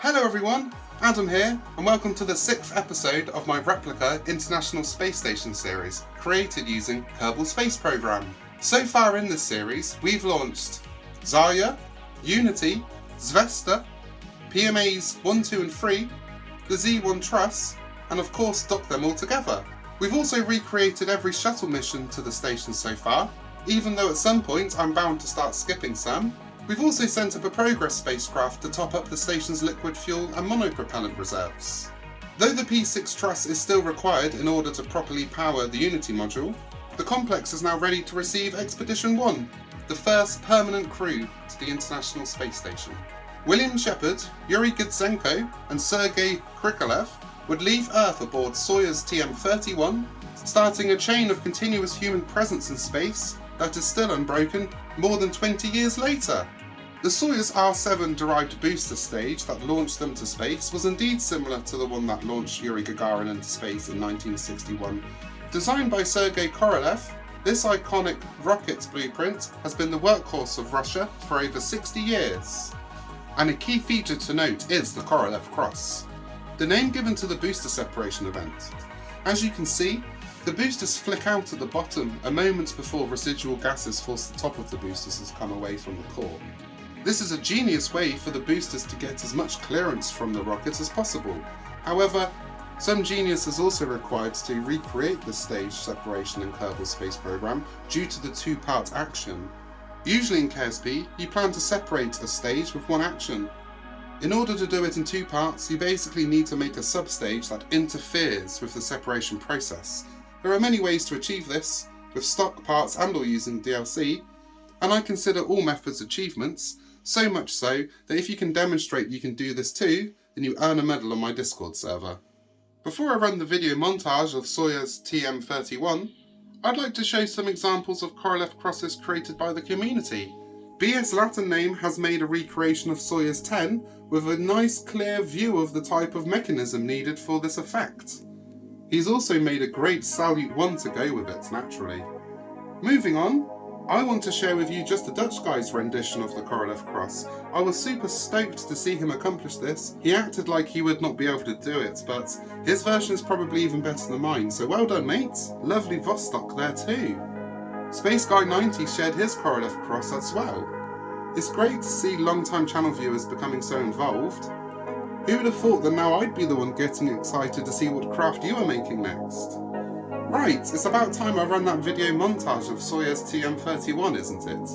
Hello everyone, Adam here, and welcome to the 6th episode of my Replica International Space Station series, created using Kerbal Space Program. So far in this series, we've launched Zarya, Unity, Zvesta, PMAs 1, 2 and 3, the Z1 Truss, and of course docked them all together. We've also recreated every shuttle mission to the station so far, even though at some point I'm bound to start skipping some. We've also sent up a Progress spacecraft to top up the station's liquid fuel and monopropellant reserves. Though the P6 truss is still required in order to properly power the Unity module, the complex is now ready to receive Expedition 1, the first permanent crew to the International Space Station. William Shepard, Yuri Gudzenko and Sergei Krikalev would leave Earth aboard Soyuz TM-31, starting a chain of continuous human presence in space that is still unbroken more than 20 years later. The Soyuz R-7 derived booster stage that launched them to space was indeed similar to the one that launched Yuri Gagarin into space in 1961. Designed by Sergei Korolev, this iconic rocket blueprint has been the workhorse of Russia for over 60 years. And a key feature to note is the Korolev Cross, the name given to the booster separation event. As you can see, the boosters flick out at the bottom a moment before residual gases force the top of the boosters to come away from the core. This is a genius way for the boosters to get as much clearance from the rocket as possible. However, some genius is also required to recreate the stage separation in Kerbal Space Program due to the two-part action. Usually in KSP, you plan to separate a stage with one action. In order to do it in two parts, you basically need to make a substage that interferes with the separation process. There are many ways to achieve this, with stock parts and or using DLC, and I consider all methods achievements, so much so that if you can demonstrate you can do this too, then you earn a medal on my Discord server. Before I run the video montage of Soyuz TM-31, I'd like to show some examples of Korolev crosses created by the community. BS Latin Name has made a recreation of Soyuz 10 with a nice clear view of the type of mechanism needed for this effect. He's also made a great Salyut 1 to go with it, naturally. Moving on, I want to share with you just the Dutch guy's rendition of the Korolev cross. I was super stoked to see him accomplish this. He acted like he would not be able to do it, but his version is probably even better than mine, so well done mate. Lovely Vostok there too. Space Guy 90 shared his Korolev cross as well. It's great to see long-time channel viewers becoming so involved. Who would have thought that now I'd be the one getting excited to see what craft you are making next? Right, it's about time I run that video montage of Soyuz TM-31, isn't it?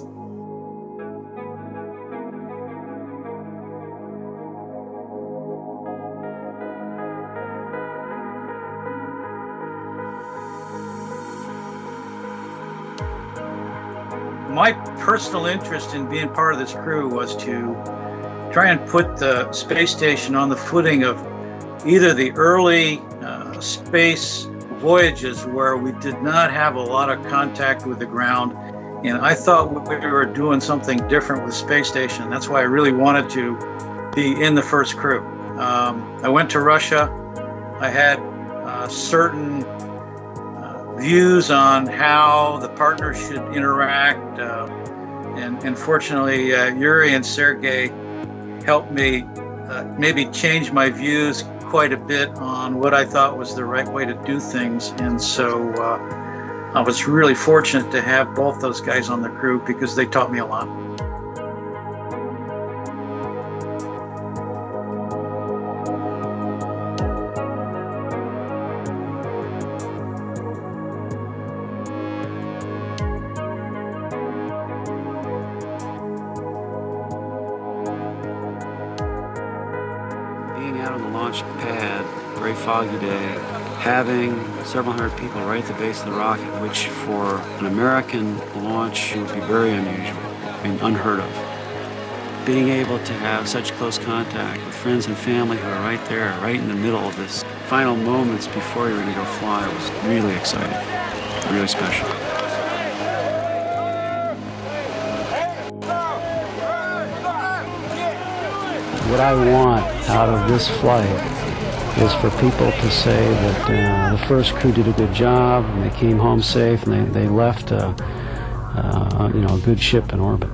My personal interest in being part of this crew was to try and put the space station on the footing of either the early space voyages where we did not have a lot of contact with the ground, and I thought we were doing something different with the space station. That's why I really wanted to be in the first crew. I went to Russia. I had certain views on how the partners should interact, and fortunately Yuri and Sergei helped me maybe change my views quite a bit on what I thought was the right way to do things, and so I was really fortunate to have both those guys on the crew because they taught me a lot. Being out on the launch pad, very foggy day, having several hundred people right at the base of the rocket, which for an American launch would be very unusual, I mean unheard of. Being able to have such close contact with friends and family who are right there, right in the middle of this final moments before you're ready to go fly was really exciting, really special. What I want out of this flight is for people to say that the first crew did a good job, and they came home safe, and they left a good ship in orbit.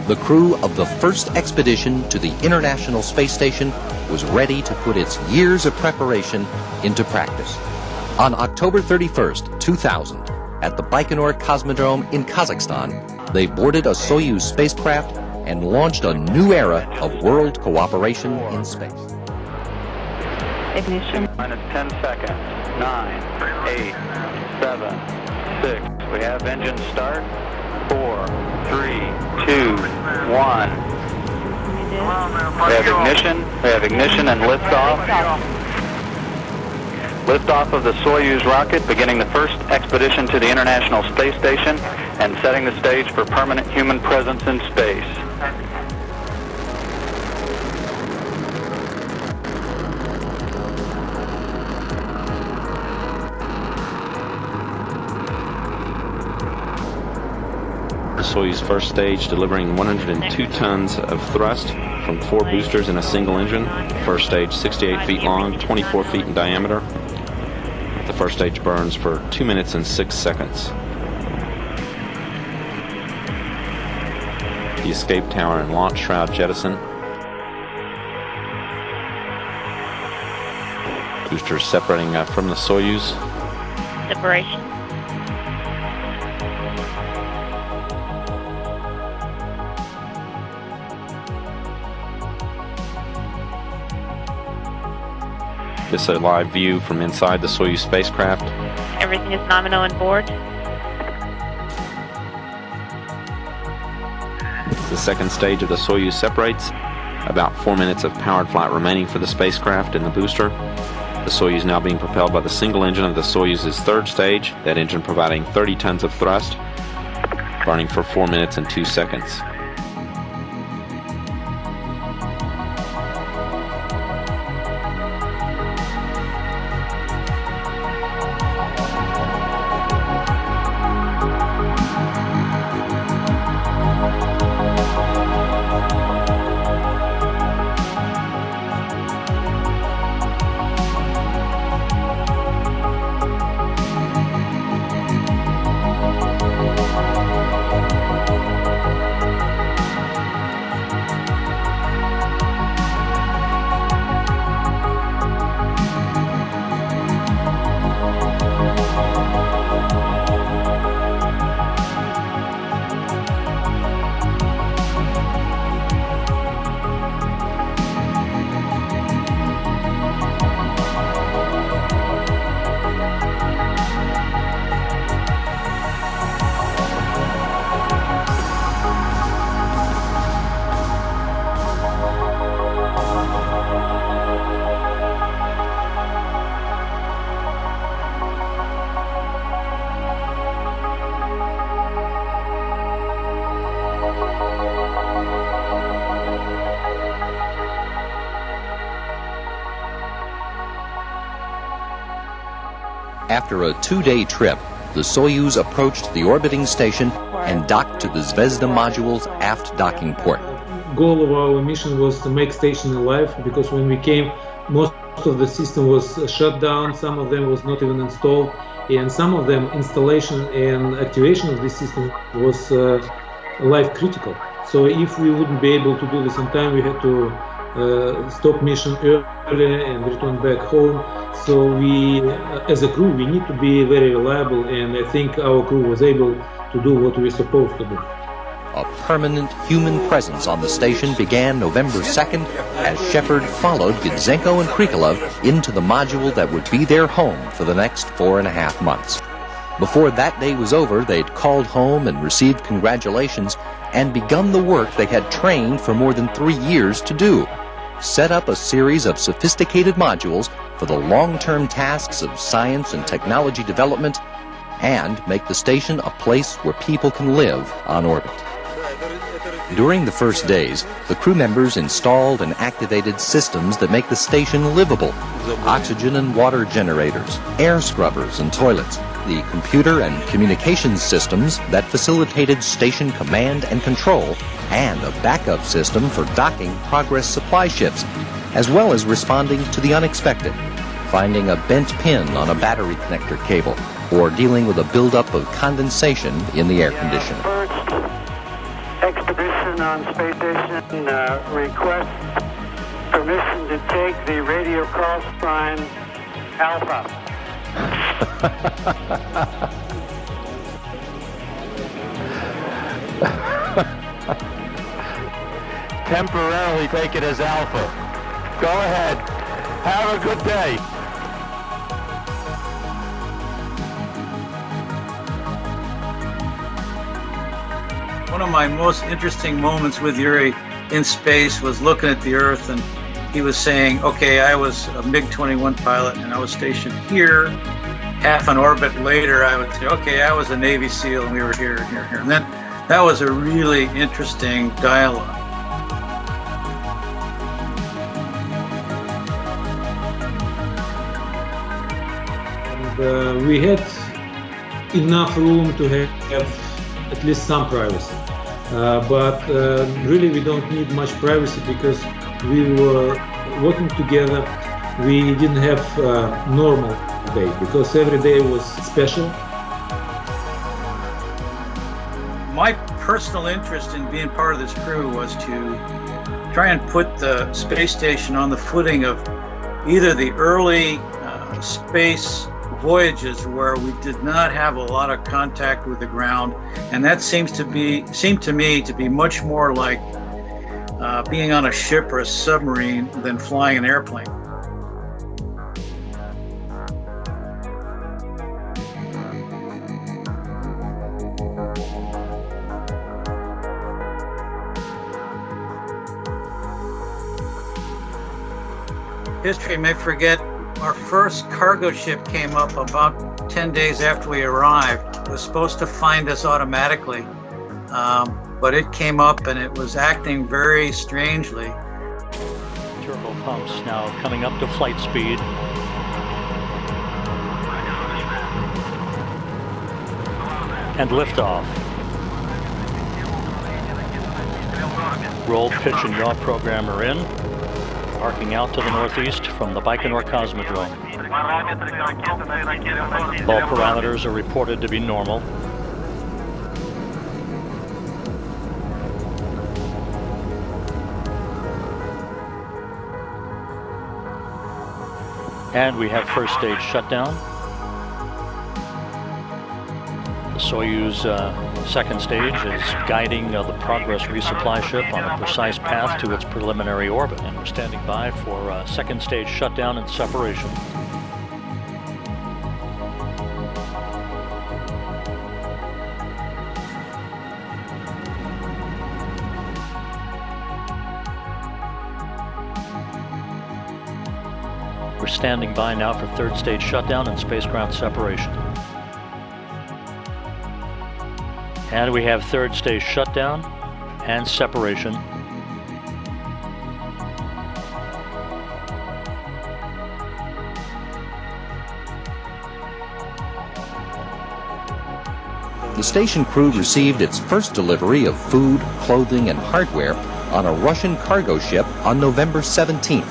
the crew of the first expedition to the International Space Station was ready to put its years of preparation into practice. On October 31st, 2000, at the Baikonur Cosmodrome in Kazakhstan, they boarded a Soyuz spacecraft and launched a new era of world cooperation in space. Ignition. Minus 10 seconds. 9, 8, 7, 6. We have engine start. 4, 3, 2, 1. We have ignition and liftoff. Liftoff of the Soyuz rocket, beginning the first expedition to the International Space Station and setting the stage for permanent human presence in space. Soyuz first stage delivering 102 tons of thrust from 4 boosters in a single engine. First stage 68 feet long, 24 feet in diameter. The first stage burns for 2 minutes and 6 seconds. The escape tower and launch shroud jettison. Boosters separating from the Soyuz. Separation. This is a live view from inside the Soyuz spacecraft. Everything is nominal on board. The second stage of the Soyuz separates. About 4 minutes of powered flight remaining for the spacecraft and the booster. The Soyuz now being propelled by the single engine of the Soyuz's third stage, that engine providing 30 tons of thrust, burning for 4 minutes and 2 seconds. After a 2-day trip, the Soyuz approached the orbiting station and docked to the Zvezda module's aft docking port. Goal of our mission was to make station alive, because when we came, most of the system was shut down, some of them was not even installed, and some of them installation and activation of this system was life critical. So if we wouldn't be able to do this in time, we had to stop mission early and return back home. So we, as a crew, we need to be very reliable, and I think our crew was able to do what we were supposed to do. A permanent human presence on the station began November 2nd as Shepard followed Gidzenko and Krikalev into the module that would be their home for the next 4.5 months. Before that day was over, they'd called home and received congratulations and begun the work they had trained for more than 3 years to do. Set up a series of sophisticated modules for the long-term tasks of science and technology development, and make the station a place where people can live on orbit. During the first days, the crew members installed and activated systems that make the station livable: oxygen and water generators, air scrubbers and toilets, the computer and communications systems that facilitated station command and control, and a backup system for docking Progress supply ships, as well as responding to the unexpected, finding a bent pin on a battery connector cable, or dealing with a buildup of condensation in the air conditioner. First expedition person on space station requests permission to take the radio call sign Alpha. Temporarily take it as Alpha. Go ahead. Have a good day. One of my most interesting moments with Yuri in space was looking at the Earth, and he was saying, okay, I was a MiG-21 pilot and I was stationed here. Half an orbit later, I would say, okay, I was a Navy SEAL and we were here, here, here. And then that was a really interesting dialogue. And we had enough room to have at least some privacy. But really we don't need much privacy because we were working together. We didn't have normal day because every day was special. My personal interest in being part of this crew was to try and put the space station on the footing of either the early space voyages where we did not have a lot of contact with the ground, and that seemed to me to be much more like being on a ship or a submarine than flying an airplane. History may forget, our first cargo ship came up about 10 days after we arrived. It was supposed to find us automatically, but it came up and it was acting very strangely. Turbo pumps now coming up to flight speed. And liftoff. Roll, pitch, and yaw programmer in. Arcing out to the northeast from the Baikonur Cosmodrome. All parameters are reported to be normal. And we have first stage shutdown. The Soyuz second stage is guiding the Progress resupply ship on a precise path to its preliminary orbit, and we're standing by for second stage shutdown and separation. We're standing by now for third stage shutdown and spacecraft separation. And we have third stage shutdown and separation. The station crew received its first delivery of food, clothing, and hardware on a Russian cargo ship on November 17th,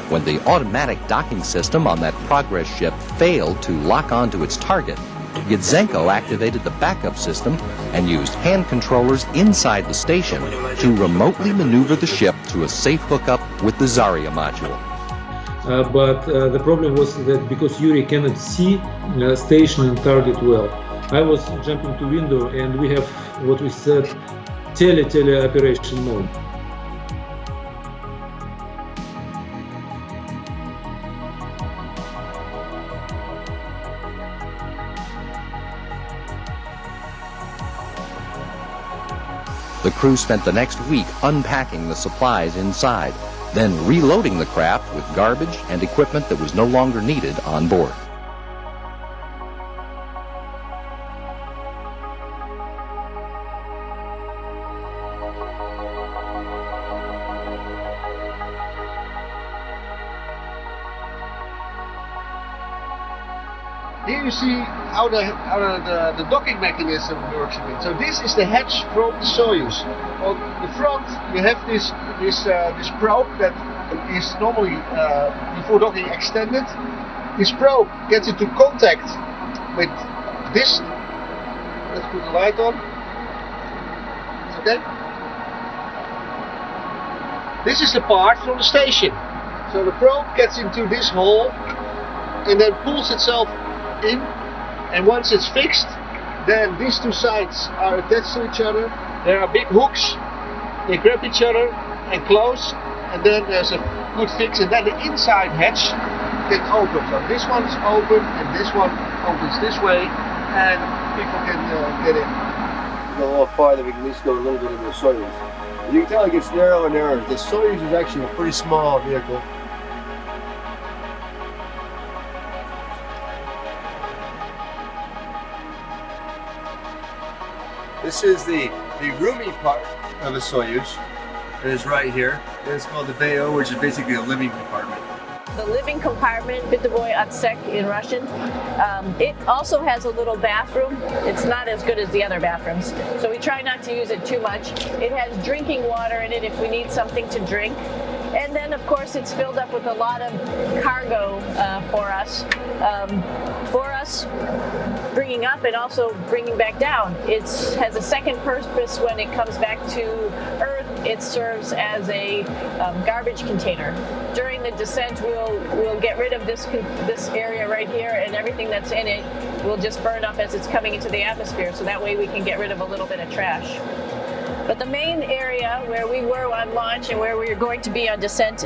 when the automatic docking system on that Progress ship failed to lock onto its target. Gidzenko activated the backup system and used hand controllers inside the station to remotely maneuver the ship to a safe hookup with the Zarya module. But the problem was that because Yuri cannot see station and target well, I was jumping to window and we have what we said tele operation mode. The crew spent the next week unpacking the supplies inside, then reloading the craft with garbage and equipment that was no longer needed on board. Here you see how the docking mechanism works a bit. So this is the hatch from the Soyuz. On the front you have this probe that is normally before docking extended. This probe gets into contact with this. Let's put the light on. Okay. this is the part from the station. So the probe gets into this hole and then pulls itself in, and once it's fixed, then these two sides are attached to each other. There are big hooks, they grab each other and close, and then there's a good fix, and then the inside hatch can open. So this one's open and this one opens this way, and people can get in. Go a little farther, we can at least go a little bit into the Soyuz. You can tell it gets narrower and narrower. The Soyuz is actually a pretty small vehicle. This is the roomy part of the Soyuz. It is right here. It's called the BO, which is basically a living compartment. The living compartment, Bitovoy Otsek in Russian. It also has a little bathroom. It's not as good as the other bathrooms, so we try not to use it too much. It has drinking water in it if we need something to drink. And then, of course, it's filled up with a lot of cargo for us. Bringing up and also bringing back down. It has a second purpose when it comes back to Earth. It serves as a garbage container. During the descent, we'll get rid of this area right here, and everything that's in it will just burn up as it's coming into the atmosphere. So that way we can get rid of a little bit of trash. But the main area where we were on launch and where we're going to be on descent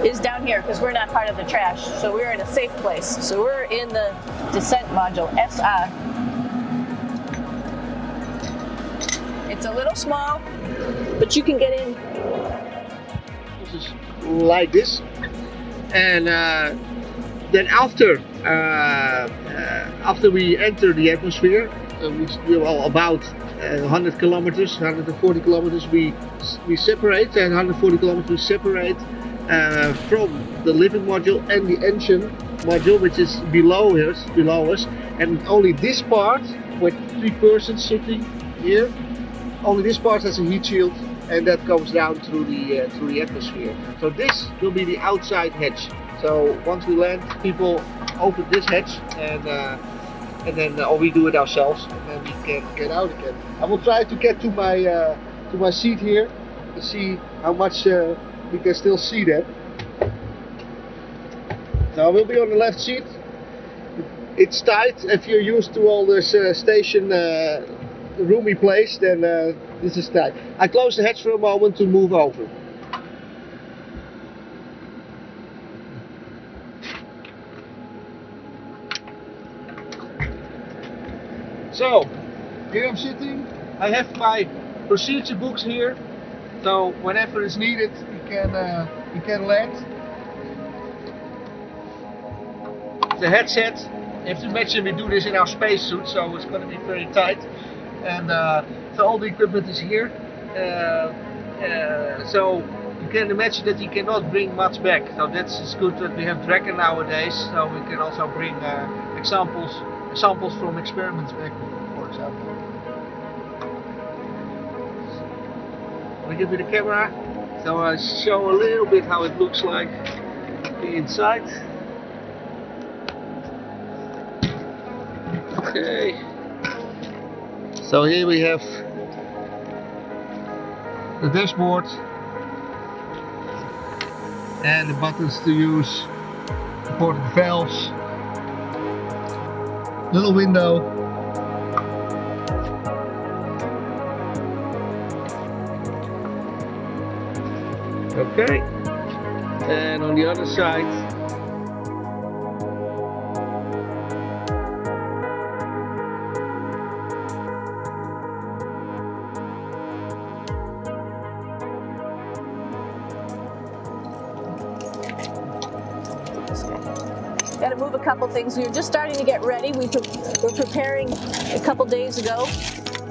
is down here, because we're not part of the trash. So we're in a safe place. So we're in the descent module, SA. It's a little small, but you can get in. This is like this. And then after we enter the atmosphere, we're about 100 kilometers, 140 kilometers, we separate, and 140 kilometers we separate from the living module and the engine module, which is below us, and only this part, with 3 persons sitting here, only this part has a heat shield, and that comes down through the atmosphere. So this will be the outside hatch. So once we land, people open this hatch, and then or we do it ourselves, and then we can get out again. I will try to get to my seat here to see how much we can still see that. So I will be on the left seat. It's tight. If you're used to all this station roomy place, then this is tight. I close the hatch for a moment to move over. So, here I'm sitting. I have my procedure books here, so whenever it's needed, you can land. The headset. You have to mention we do this in our spacesuit, so it's going to be very tight. And so all the equipment is here. So you can imagine that you cannot bring much back. So that's good that we have Dragon nowadays, so we can also bring samples from experiments back, for example. We get with the camera, so I show a little bit how it looks like the inside. Okay. So here we have the dashboard and the buttons to use, important valves. Little window. Okay. And on the other side, got to move a couple things. We were just starting to get ready. We're preparing a couple days ago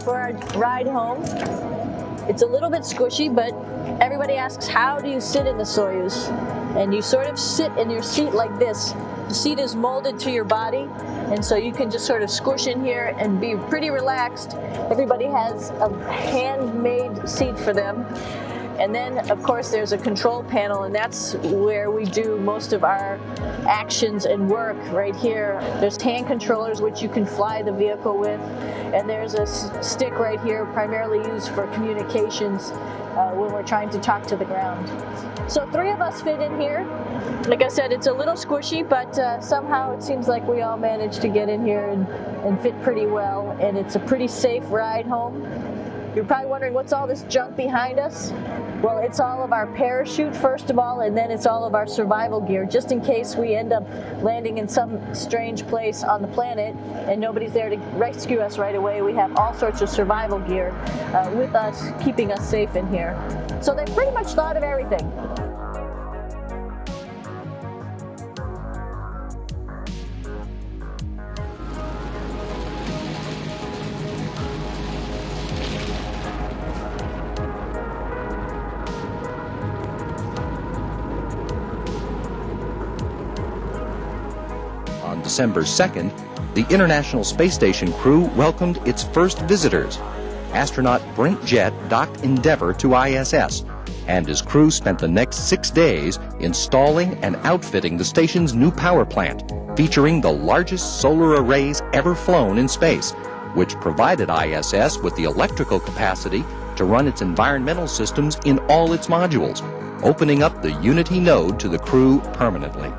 for our ride home. It's a little bit squishy, but everybody asks, how do you sit in the Soyuz? And you sort of sit in your seat like this. The seat is molded to your body, and so you can just sort of squish in here and be pretty relaxed. Everybody has a handmade seat for them. And then, of course, there's a control panel, and that's where we do most of our actions and work right here. There's hand controllers, which you can fly the vehicle with, and there's a stick right here, primarily used for communications. when we're trying to talk to the ground. So 3 of us fit in here. Like I said, it's a little squishy, but somehow it seems like we all managed to get in here and fit pretty well, and it's a pretty safe ride home. You're probably wondering, what's all this junk behind us? Well, it's all of our parachute, first of all, and then it's all of our survival gear, just in case we end up landing in some strange place on the planet and nobody's there to rescue us right away. We have all sorts of survival gear with us, keeping us safe in here. So they pretty much thought of everything. On December 2nd, the International Space Station crew welcomed its first visitors. Astronaut Brent Jett docked Endeavour to ISS, and his crew spent the next 6 days installing and outfitting the station's new power plant, featuring the largest solar arrays ever flown in space, which provided ISS with the electrical capacity to run its environmental systems in all its modules, opening up the Unity node to the crew permanently.